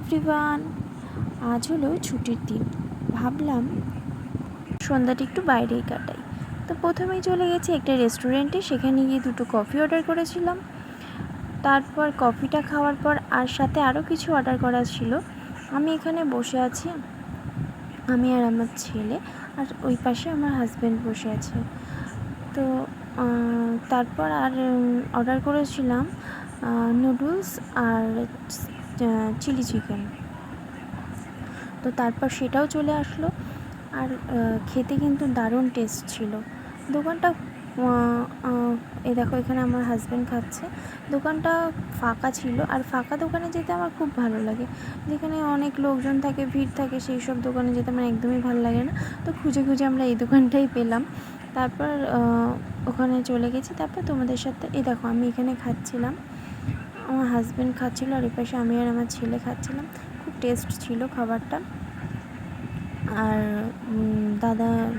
Everyone, আজ হলো ছুটির দিন। ভাবলাম সন্ধ্যাটা একটু বাইরেই কাটাই। তো প্রথমেই চলে গেছি একটা রেস্টুরেন্টে, সেখানে গিয়ে দুটো কফি অর্ডার করেছিলাম। তারপর কফিটা খাওয়ার পর আর সাথে আরও কিছু অর্ডার করা ছিল। আমি এখানে বসে আছি, আমি আর আমার ছেলে, আর ওই পাশে আমার হাজব্যান্ড বসে আছে। তো তারপর আর অর্ডার করেছিলাম নুডলস আর চিলি চিকেন। তো তারপর সেটাও চলে আসলো, আর খেতে কিন্তু দারুণ টেস্ট ছিল। দোকানটা এই দেখো, এখানে আমার হাজব্যান্ড খাচ্ছে। দোকানটা ফাঁকা ছিল, আর ফাঁকা দোকানে যেতে আমার খুব ভালো লাগে। যেখানে অনেক লোকজন থাকে, ভিড় থাকে, সেই সব দোকানে যেতে আমার একদমই ভালো লাগে না। তো খুঁজে খুঁজে আমরা এই দোকানটাই পেলাম। তারপর ওখানে চলে গেছি। তারপর তোমাদের সাথে এই দেখো, আমি এখানে খাচ্ছিলাম, আমার হাজব্যান্ড খাচ্ছিলো, আর এই পাশে আমি আর আমার ছেলে খাচ্ছিলাম। খুব টেস্ট ছিল খাবারটা। আর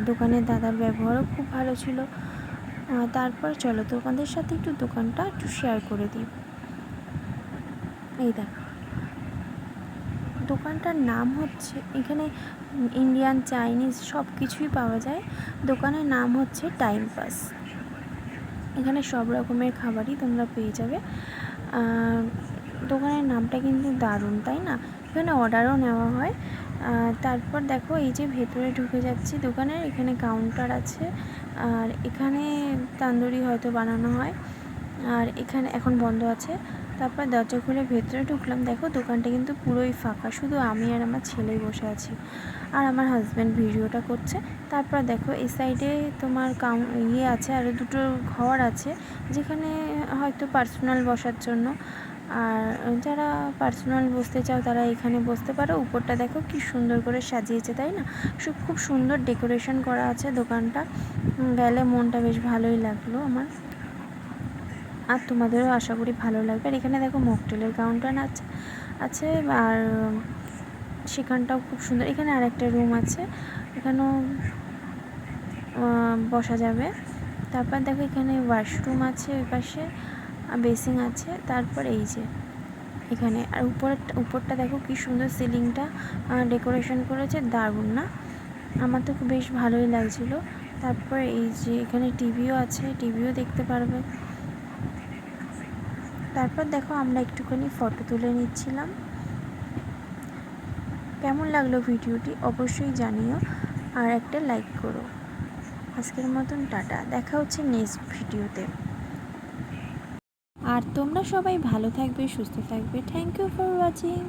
দোকানের দাদার ব্যবহারও খুব ভালো ছিল। তারপর চলো তোমাদের সাথে একটু দোকানটা একটু শেয়ার করে দিই। এই দেখো, দোকানটার নাম হচ্ছে, এখানে ইন্ডিয়ান, চাইনিজ সব কিছুই পাওয়া যায়। দোকানের নাম হচ্ছে টাইম পাস। এখানে সব রকমের খাবারই তোমরা পেয়ে যাবে। দোকানের নামটা কিন্তু দারুণ, তাই না? এখানে অর্ডারও নেওয়া হয়। তারপর দেখো, এই যে ভেতরে ঢুকে যাচ্ছি দোকানের, এখানে কাউন্টার আছে, আর এখানে তান্দুরি হয়তো বানানো হয়, আর এখানে এখন বন্ধ আছে। তারপর দরজা খুলে ভেতরে ঢুকলাম। দেখো, দোকানটা কিন্তু পুরোই ফাঁকা, শুধু আমি আর আমার ছেলেই বসে আছি, আর আমার হাজব্যান্ড ভিডিওটা করছে। তারপর দেখো, এই সাইডে তোমার আছে, আর দুটো ঘর আছে, যেখানে হয়তো পার্সোনাল বসার জন্য। আর যারা পার্সোনাল বসতে চাও তারা এখানে বসতে পারো। উপরটা দেখো কি সুন্দর করে সাজিয়েছে, তাই না? খুব সুন্দর ডেকোরেশন করা আছে দোকানটা। গেলে মনটা বেশ ভালোই লাগলো আমার, আর তোমাদেরও আশা করি ভালো লাগবে। আর এখানে দেখো মকটেলের কাউন্টার আছে, আর সেখানটাও খুব সুন্দর। এখানে আরেকটা রুম আছে, এখানেও বসা যাবে। তারপর দেখো, এখানে ওয়াশরুম আছে, ওই পাশে বেসিং আছে। তারপর এই যে এখানে, আর উপরটা দেখো কি সুন্দর সিলিংটা ডেকোরেশন করেছে, দারুণ না? আমার তো বেশ ভালোই লাগছিল। তারপর এই যে এখানে টিভিও আছে, টিভিও দেখতে পারবে। তারপর দেখো, আমরা একটুখানি ফটো তুলে নিচ্ছিলাম। কেমন লাগলো ভিডিওটি অবশ্যই জানিও, আর একটা লাইক করো। আজকের মতন টাটা, দেখা হচ্ছে নেক্সট ভিডিওতে। আর তোমরা সবাই ভালো থাকবে, সুস্থ থাকবে। Thank you for watching.